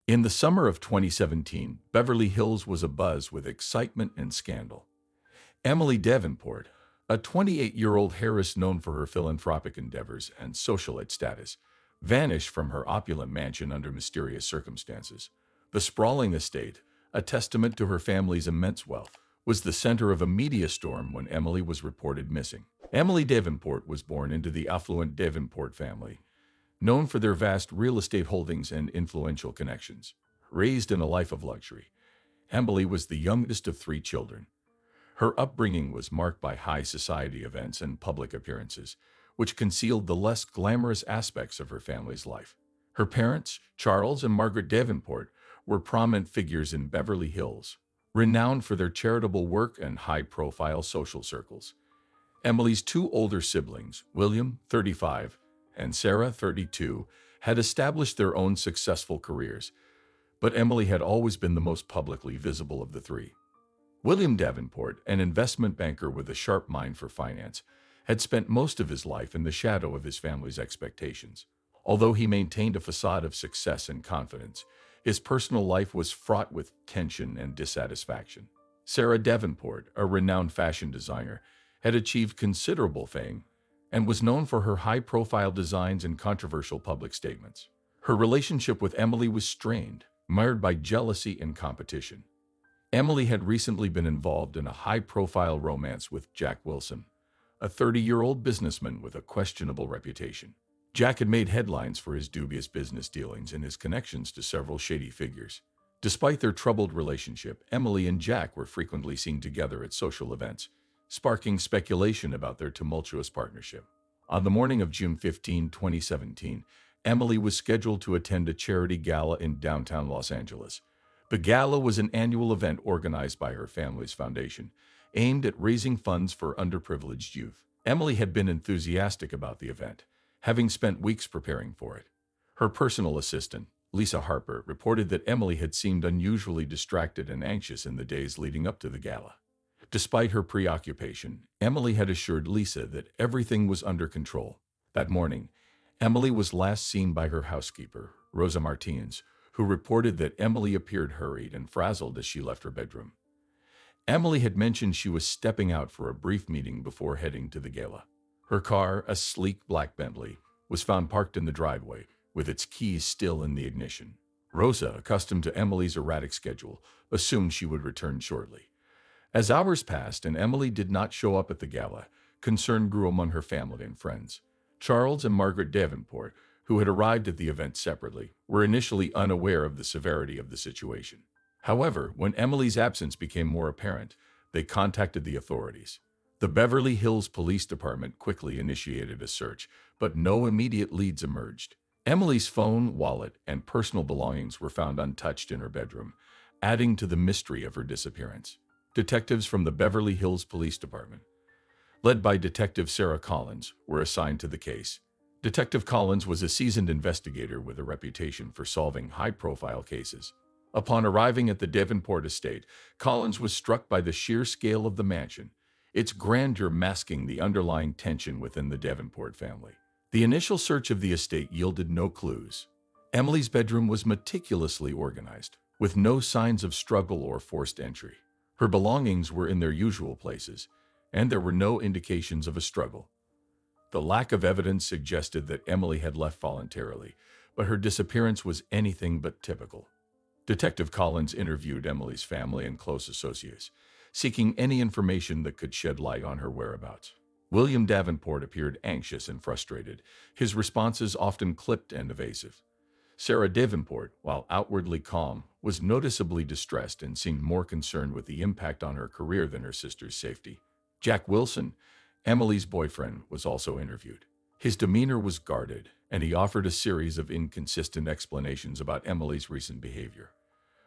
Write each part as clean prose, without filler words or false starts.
In the summer of 2017, Beverly Hills was abuzz with excitement and scandal. Emily Davenport, a 28-year-old heiress known for her philanthropic endeavors and socialite status, vanished from her opulent mansion under mysterious circumstances. The sprawling estate, a testament to her family's immense wealth, was the center of a media storm when Emily was reported missing. Emily Davenport was born into the affluent Davenport family, known for their vast real estate holdings and influential connections. Raised in a life of luxury, Emily was the youngest of three children. Her upbringing was marked by high society events and public appearances, which concealed the less glamorous aspects of her family's life. Her parents, Charles and Margaret Davenport, were prominent figures in Beverly Hills, renowned for their charitable work and high-profile social circles. Emily's two older siblings, William, 35, and Sarah, 32, had established their own successful careers, but Emily had always been the most publicly visible of the three. William Davenport, an investment banker with a sharp mind for finance, had spent most of his life in the shadow of his family's expectations. Although he maintained a facade of success and confidence, his personal life was fraught with tension and dissatisfaction. Sarah Davenport, a renowned fashion designer, had achieved considerable fame and was known for her high-profile designs and controversial public statements. Her relationship with Emily was strained, mired by jealousy and competition. Emily had recently been involved in a high-profile romance with Jack Wilson, a 30-year-old businessman with a questionable reputation. Jack had made headlines for his dubious business dealings and his connections to several shady figures. Despite their troubled relationship, Emily and Jack were frequently seen together at social events, sparking speculation about their tumultuous partnership. On the morning of June 15, 2017, Emily was scheduled to attend a charity gala in downtown Los Angeles. The gala was an annual event organized by her family's foundation, aimed at raising funds for underprivileged youth. Emily had been enthusiastic about the event, having spent weeks preparing for it. Her personal assistant, Lisa Harper, reported that Emily had seemed unusually distracted and anxious in the days leading up to the gala. Despite her preoccupation, Emily had assured Lisa that everything was under control. That morning, Emily was last seen by her housekeeper, Rosa Martinez, who reported that Emily appeared hurried and frazzled as she left her bedroom. Emily had mentioned she was stepping out for a brief meeting before heading to the gala. Her car, a sleek black Bentley, was found parked in the driveway, with its keys still in the ignition. Rosa, accustomed to Emily's erratic schedule, assumed she would return shortly. As hours passed and Emily did not show up at the gala, concern grew among her family and friends. Charles and Margaret Davenport, who had arrived at the event separately, were initially unaware of the severity of the situation. However, when Emily's absence became more apparent, they contacted the authorities. The Beverly Hills Police Department quickly initiated a search, but no immediate leads emerged. Emily's phone, wallet, and personal belongings were found untouched in her bedroom, adding to the mystery of her disappearance. Detectives from the Beverly Hills Police Department, led by Detective Sarah Collins, were assigned to the case. Detective Collins was a seasoned investigator with a reputation for solving high-profile cases. Upon arriving at the Davenport estate, Collins was struck by the sheer scale of the mansion, its grandeur masking the underlying tension within the Davenport family. The initial search of the estate yielded no clues. Emily's bedroom was meticulously organized, with no signs of struggle or forced entry. Her belongings were in their usual places, and there were no indications of a struggle. The lack of evidence suggested that Emily had left voluntarily, but her disappearance was anything but typical. Detective Collins interviewed Emily's family and close associates, seeking any information that could shed light on her whereabouts. William Davenport appeared anxious and frustrated, his responses often clipped and evasive. Sarah Davenport, while outwardly calm, was noticeably distressed and seemed more concerned with the impact on her career than her sister's safety. Jack Wilson, Emily's boyfriend, was also interviewed. His demeanor was guarded, and he offered a series of inconsistent explanations about Emily's recent behavior.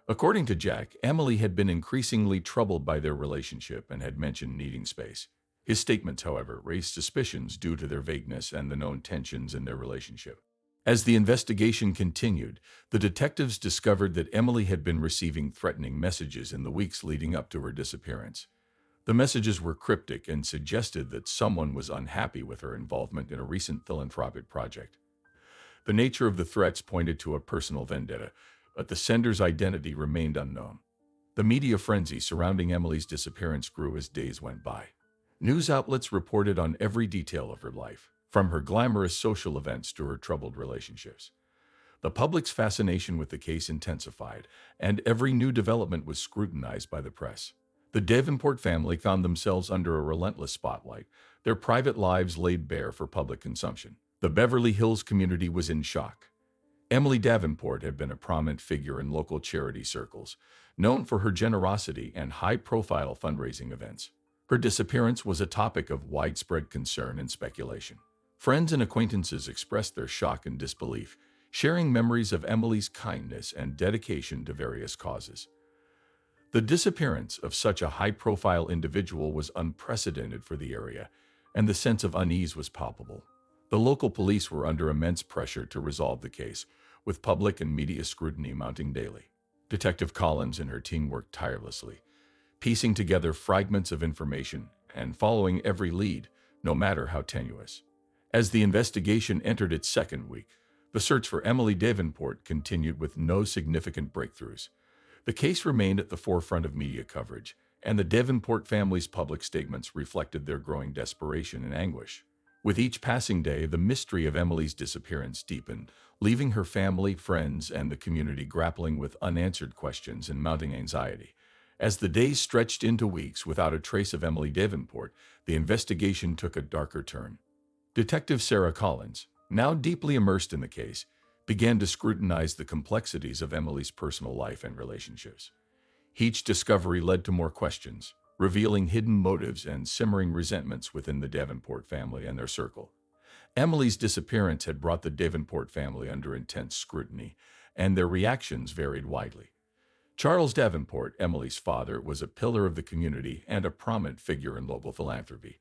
According to Jack, Emily had been increasingly troubled by their relationship and had mentioned needing space. His statements, however, raised suspicions due to their vagueness and the known tensions in their relationship. As the investigation continued, the detectives discovered that Emily had been receiving threatening messages in the weeks leading up to her disappearance. The messages were cryptic and suggested that someone was unhappy with her involvement in a recent philanthropic project. The nature of the threats pointed to a personal vendetta, but the sender's identity remained unknown. The media frenzy surrounding Emily's disappearance grew as days went by. News outlets reported on every detail of her life, from her glamorous social events to her troubled relationships. The public's fascination with the case intensified, and every new development was scrutinized by the press. The Davenport family found themselves under a relentless spotlight, their private lives laid bare for public consumption. The Beverly Hills community was in shock. Emily Davenport had been a prominent figure in local charity circles, known for her generosity and high-profile fundraising events. Her disappearance was a topic of widespread concern and speculation. Friends and acquaintances expressed their shock and disbelief, sharing memories of Emily's kindness and dedication to various causes. The disappearance of such a high-profile individual was unprecedented for the area, and the sense of unease was palpable. The local police were under immense pressure to resolve the case, with public and media scrutiny mounting daily. Detective Collins and her team worked tirelessly, piecing together fragments of information and following every lead, no matter how tenuous. As the investigation entered its second week, the search for Emily Davenport continued with no significant breakthroughs. The case remained at the forefront of media coverage, and the Davenport family's public statements reflected their growing desperation and anguish. With each passing day, the mystery of Emily's disappearance deepened, leaving her family, friends, and the community grappling with unanswered questions and mounting anxiety. As the days stretched into weeks without a trace of Emily Davenport, the investigation took a darker turn. Detective Sarah Collins, now deeply immersed in the case, began to scrutinize the complexities of Emily's personal life and relationships. Each discovery led to more questions, revealing hidden motives and simmering resentments within the Davenport family and their circle. Emily's disappearance had brought the Davenport family under intense scrutiny, and their reactions varied widely. Charles Davenport, Emily's father, was a pillar of the community and a prominent figure in local philanthropy.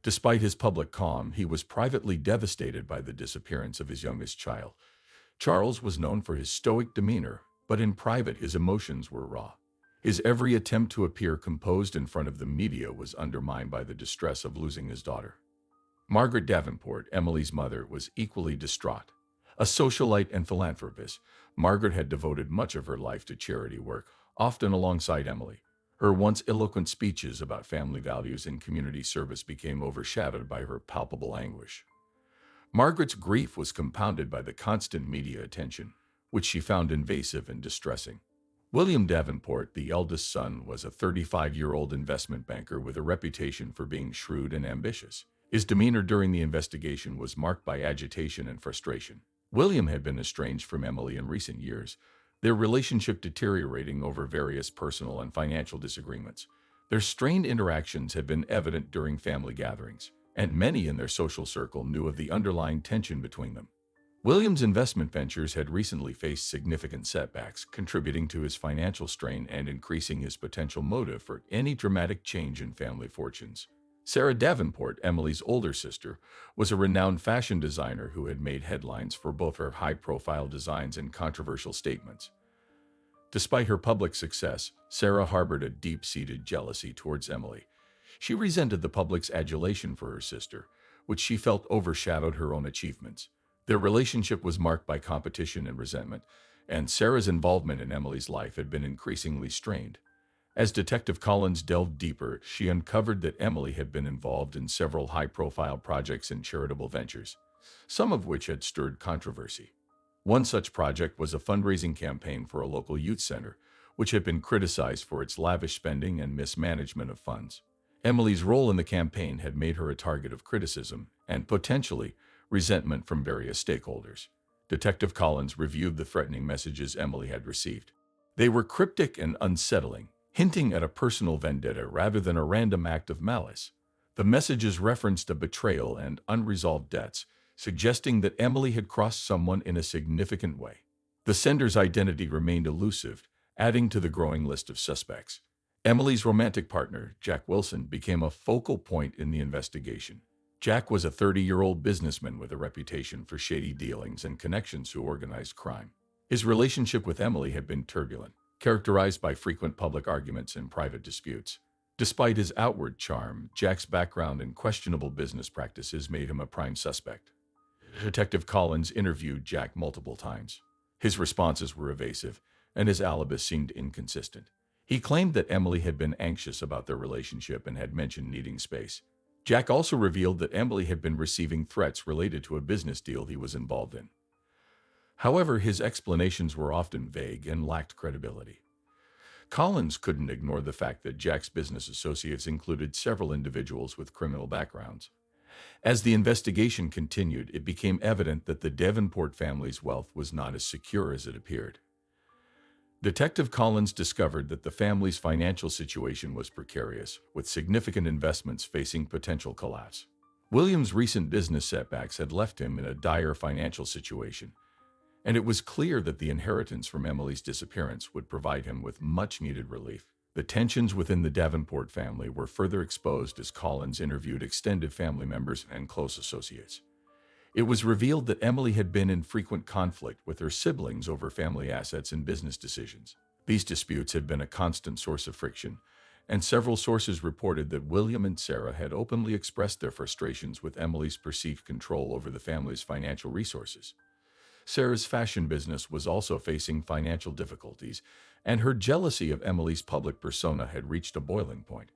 Despite his public calm, he was privately devastated by the disappearance of his youngest child. Charles was known for his stoic demeanor, but in private his emotions were raw. His every attempt to appear composed in front of the media was undermined by the distress of losing his daughter. Margaret Davenport, Emily's mother, was equally distraught. A socialite and philanthropist, Margaret had devoted much of her life to charity work, often alongside Emily. Her once eloquent speeches about family values and community service became overshadowed by her palpable anguish. Margaret's grief was compounded by the constant media attention, which she found invasive and distressing. William Davenport, the eldest son, was a 35-year-old investment banker with a reputation for being shrewd and ambitious. His demeanor during the investigation was marked by agitation and frustration. William had been estranged from Emily in recent years, their relationship deteriorating over various personal and financial disagreements. Their strained interactions had been evident during family gatherings, and many in their social circle knew of the underlying tension between them. William's investment ventures had recently faced significant setbacks, contributing to his financial strain and increasing his potential motive for any dramatic change in family fortunes. Sarah Davenport, Emily's older sister, was a renowned fashion designer who had made headlines for both her high-profile designs and controversial statements. Despite her public success, Sarah harbored a deep-seated jealousy towards Emily. She resented the public's adulation for her sister, which she felt overshadowed her own achievements. Their relationship was marked by competition and resentment, and Sarah's involvement in Emily's life had been increasingly strained. As Detective Collins delved deeper, she uncovered that Emily had been involved in several high-profile projects and charitable ventures, some of which had stirred controversy. One such project was a fundraising campaign for a local youth center, which had been criticized for its lavish spending and mismanagement of funds. Emily's role in the campaign had made her a target of criticism and, potentially, resentment from various stakeholders. Detective Collins reviewed the threatening messages Emily had received. They were cryptic and unsettling, hinting at a personal vendetta rather than a random act of malice. The messages referenced a betrayal and unresolved debts, suggesting that Emily had crossed someone in a significant way. The sender's identity remained elusive, adding to the growing list of suspects. Emily's romantic partner, Jack Wilson, became a focal point in the investigation. Jack was a 30-year-old businessman with a reputation for shady dealings and connections to organized crime. His relationship with Emily had been turbulent, characterized by frequent public arguments and private disputes. Despite his outward charm, Jack's background and questionable business practices made him a prime suspect. Detective Collins interviewed Jack multiple times. His responses were evasive, and his alibi seemed inconsistent. He claimed that Emily had been anxious about their relationship and had mentioned needing space. Jack also revealed that Emily had been receiving threats related to a business deal he was involved in. However, his explanations were often vague and lacked credibility. Collins couldn't ignore the fact that Jack's business associates included several individuals with criminal backgrounds. As the investigation continued, it became evident that the Davenport family's wealth was not as secure as it appeared. Detective Collins discovered that the family's financial situation was precarious, with significant investments facing potential collapse. William's recent business setbacks had left him in a dire financial situation, and it was clear that the inheritance from Emily's disappearance would provide him with much-needed relief. The tensions within the Davenport family were further exposed as Collins interviewed extended family members and close associates. It was revealed that Emily had been in frequent conflict with her siblings over family assets and business decisions. These disputes had been a constant source of friction, and several sources reported that William and Sarah had openly expressed their frustrations with Emily's perceived control over the family's financial resources. Sarah's fashion business was also facing financial difficulties, and her jealousy of Emily's public persona had reached a boiling point.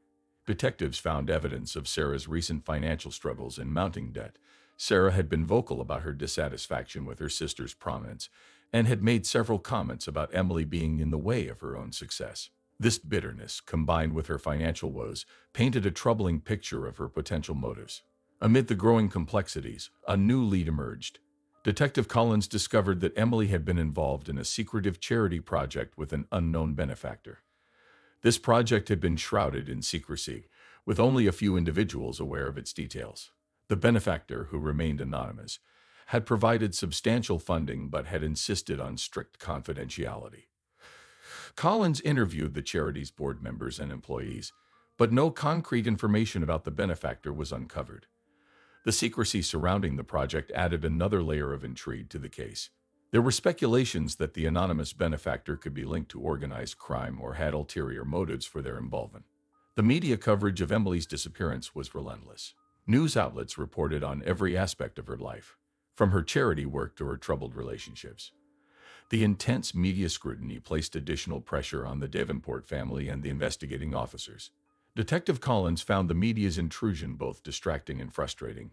Detectives found evidence of Sarah's recent financial struggles and mounting debt. Sarah had been vocal about her dissatisfaction with her sister's prominence and had made several comments about Emily being in the way of her own success. This bitterness, combined with her financial woes, painted a troubling picture of her potential motives. Amid the growing complexities, a new lead emerged. Detective Collins discovered that Emily had been involved in a secretive charity project with an unknown benefactor. This project had been shrouded in secrecy, with only a few individuals aware of its details. The benefactor, who remained anonymous, had provided substantial funding but had insisted on strict confidentiality. Collins interviewed the charity's board members and employees, but no concrete information about the benefactor was uncovered. The secrecy surrounding the project added another layer of intrigue to the case. There were speculations that the anonymous benefactor could be linked to organized crime or had ulterior motives for their involvement. The media coverage of Emily's disappearance was relentless. News outlets reported on every aspect of her life, from her charity work to her troubled relationships. The intense media scrutiny placed additional pressure on the Davenport family and the investigating officers. Detective Collins found the media's intrusion both distracting and frustrating,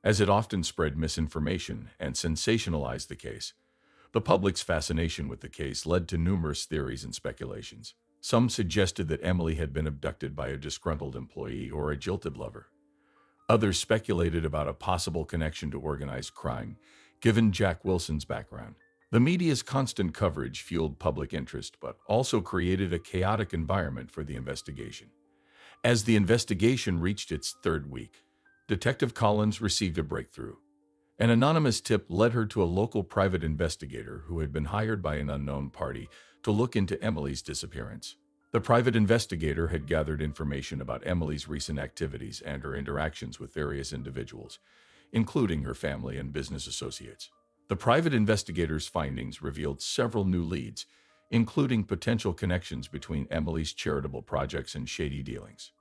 as it often spread misinformation and sensationalized the case. The public's fascination with the case led to numerous theories and speculations. Some suggested that Emily had been abducted by a disgruntled employee or a jilted lover. Others speculated about a possible connection to organized crime, given Jack Wilson's background. The media's constant coverage fueled public interest but also created a chaotic environment for the investigation. As the investigation reached its third week, Detective Collins received a breakthrough. An anonymous tip led her to a local private investigator who had been hired by an unknown party to look into Emily's disappearance. The private investigator had gathered information about Emily's recent activities and her interactions with various individuals, including her family and business associates. The private investigator's findings revealed several new leads, including potential connections between Emily's charitable projects and shady dealings.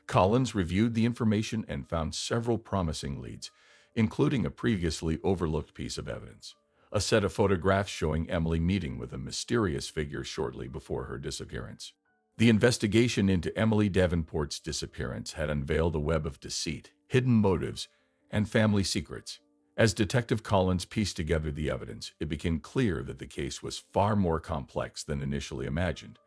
Collins reviewed the information and found several promising leads, including a previously overlooked piece of evidence: a set of photographs showing Emily meeting with a mysterious figure shortly before her disappearance. The investigation into Emily Davenport's disappearance had unveiled a web of deceit, hidden motives, and family secrets. As Detective Collins pieced together the evidence, it became clear that the case was far more complex than initially imagined.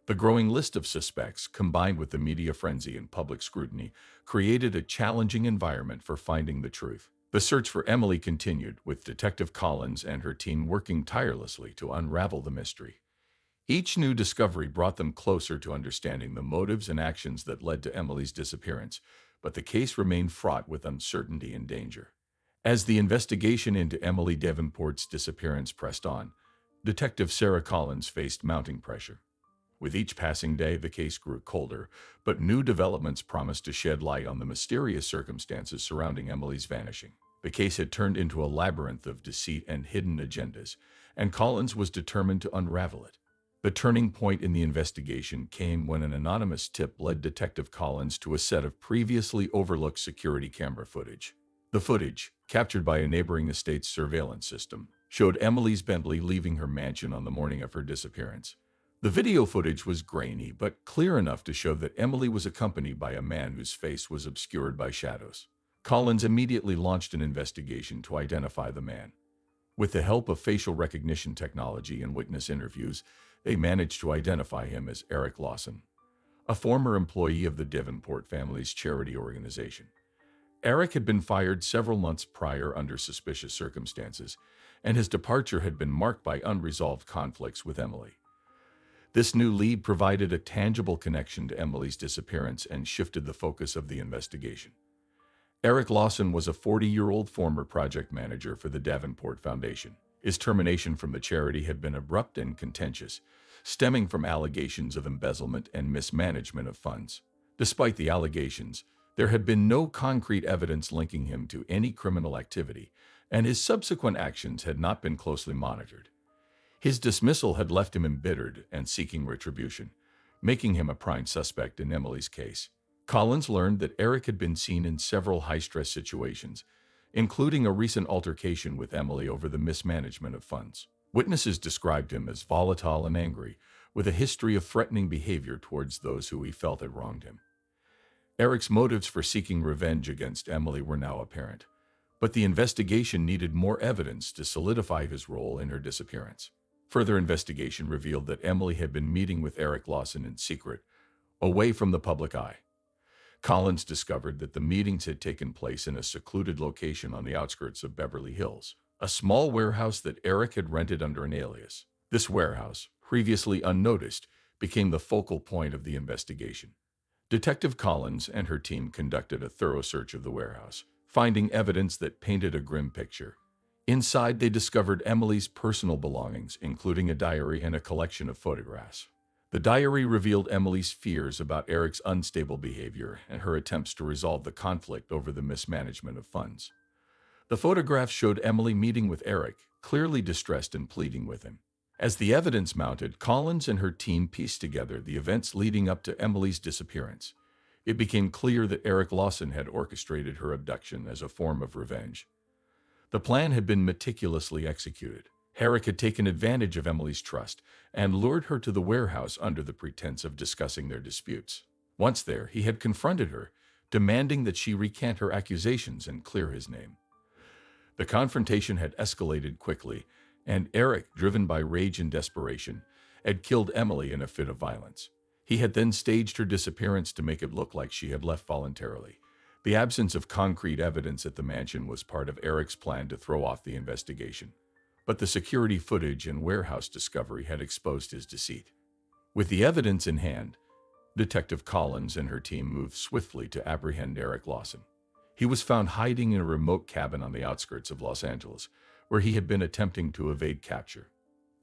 The growing list of suspects, combined with the media frenzy and public scrutiny, created a challenging environment for finding the truth. The search for Emily continued, with Detective Collins and her team working tirelessly to unravel the mystery. Each new discovery brought them closer to understanding the motives and actions that led to Emily's disappearance, but the case remained fraught with uncertainty and danger. As the investigation into Emily Davenport's disappearance pressed on, Detective Sarah Collins faced mounting pressure. With each passing day, the case grew colder, but new developments promised to shed light on the mysterious circumstances surrounding Emily's vanishing. The case had turned into a labyrinth of deceit and hidden agendas, and Collins was determined to unravel it. The turning point in the investigation came when an anonymous tip led Detective Collins to a set of previously overlooked security camera footage. The footage, captured by a neighboring estate's surveillance system, showed Emily's Bentley leaving her mansion on the morning of her disappearance. The video footage was grainy but clear enough to show that Emily was accompanied by a man whose face was obscured by shadows. Collins immediately launched an investigation to identify the man. With the help of facial recognition technology and witness interviews, they managed to identify him as Eric Lawson, a former employee of the Davenport family's charity organization. Eric had been fired several months prior under suspicious circumstances, and his departure had been marked by unresolved conflicts with Emily. This new lead provided a tangible connection to Emily's disappearance and shifted the focus of the investigation. Eric Lawson was a 40-year-old former project manager for the Davenport Foundation. His termination from the charity had been abrupt and contentious, stemming from allegations of embezzlement and mismanagement of funds. Despite the allegations, there had been no concrete evidence linking him to any criminal activity, and his subsequent actions had not been closely monitored. His dismissal had left him embittered and seeking retribution, making him a prime suspect in Emily's case. Collins learned that Eric had been seen in several high-stress situations, including a recent altercation with Emily over the mismanagement of funds. Witnesses described him as volatile and angry, with a history of threatening behavior towards those who he felt had wronged him. Eric's motives for seeking revenge against Emily were now apparent, but the investigation needed more evidence to solidify his role in her disappearance. Further investigation revealed that Emily had been meeting with Eric Lawson in secret, away from the public eye. Collins discovered that the meetings had taken place in a secluded location on the outskirts of Beverly Hills, a small warehouse that Eric had rented under an alias. This warehouse, previously unnoticed, became the focal point of the investigation. Detective Collins and her team conducted a thorough search of the warehouse, finding evidence that painted a grim picture. Inside, they discovered Emily's personal belongings, including a diary and a collection of photographs. The diary revealed Emily's fears about Eric's unstable behavior and her attempts to resolve the conflict over the mismanagement of funds. The photographs showed Emily meeting with Eric, clearly distressed and pleading with him. As the evidence mounted, Collins and her team pieced together the events leading up to Emily's disappearance. It became clear that Eric Lawson had orchestrated her abduction as a form of revenge. The plan had been meticulously executed. Eric had taken advantage of Emily's trust and lured her to the warehouse under the pretense of discussing their disputes. Once there, he had confronted her, demanding that she recant her accusations and clear his name. The confrontation had escalated quickly, and Eric, driven by rage and desperation, had killed Emily in a fit of violence. He had then staged her disappearance to make it look like she had left voluntarily. The absence of concrete evidence at the mansion was part of Eric's plan to throw off the investigation. But the security footage and warehouse discovery had exposed his deceit. With the evidence in hand, Detective Collins and her team moved swiftly to apprehend Eric Lawson. He was found hiding in a remote cabin on the outskirts of Los Angeles, where he had been attempting to evade capture.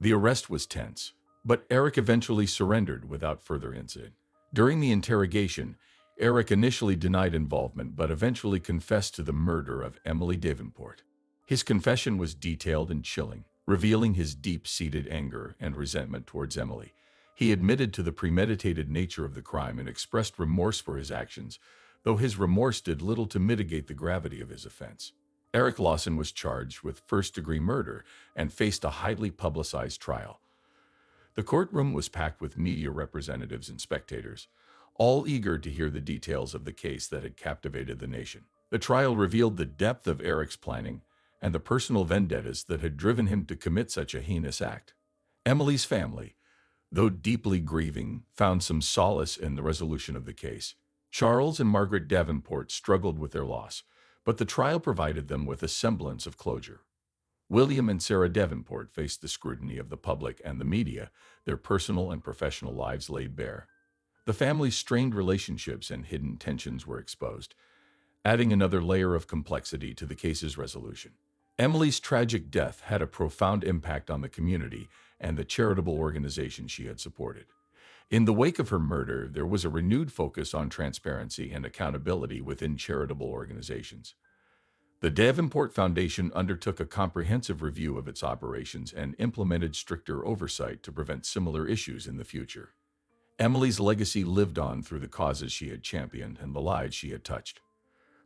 The arrest was tense, but Eric eventually surrendered without further incident. During the interrogation, Eric initially denied involvement but eventually confessed to the murder of Emily Davenport. His confession was detailed and chilling, revealing his deep-seated anger and resentment towards Emily. He admitted to the premeditated nature of the crime and expressed remorse for his actions, though his remorse did little to mitigate the gravity of his offense. Eric Lawson was charged with first-degree murder and faced a highly publicized trial. The courtroom was packed with media representatives and spectators, all eager to hear the details of the case that had captivated the nation. The trial revealed the depth of Eric's planning and the personal vendettas that had driven him to commit such a heinous act. Emily's family, though deeply grieving, found some solace in the resolution of the case. Charles and Margaret Davenport struggled with their loss, but the trial provided them with a semblance of closure. William and Sarah Davenport faced the scrutiny of the public and the media, their personal and professional lives laid bare. The family's strained relationships and hidden tensions were exposed, adding another layer of complexity to the case's resolution. Emily's tragic death had a profound impact on the community and the charitable organization she had supported. In the wake of her murder, there was a renewed focus on transparency and accountability within charitable organizations. The Davenport Foundation undertook a comprehensive review of its operations and implemented stricter oversight to prevent similar issues in the future. Emily's legacy lived on through the causes she had championed and the lives she had touched.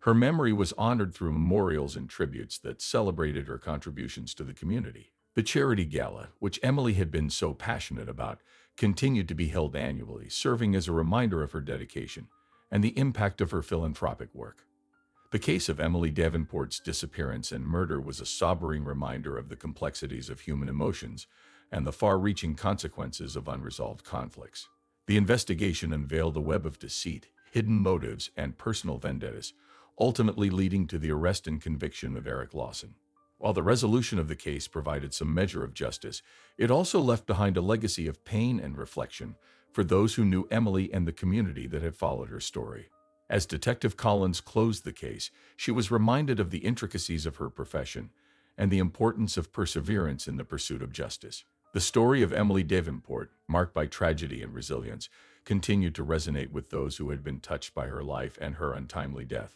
Her memory was honored through memorials and tributes that celebrated her contributions to the community. The charity gala, which Emily had been so passionate about, continued to be held annually, serving as a reminder of her dedication and the impact of her philanthropic work. The case of Emily Davenport's disappearance and murder was a sobering reminder of the complexities of human emotions and the far-reaching consequences of unresolved conflicts. The investigation unveiled a web of deceit, hidden motives, and personal vendettas, ultimately leading to the arrest and conviction of Eric Lawson. While the resolution of the case provided some measure of justice, it also left behind a legacy of pain and reflection for those who knew Emily and the community that had followed her story. As Detective Collins closed the case, she was reminded of the intricacies of her profession and the importance of perseverance in the pursuit of justice. The story of Emily Davenport, marked by tragedy and resilience, continued to resonate with those who had been touched by her life and her untimely death.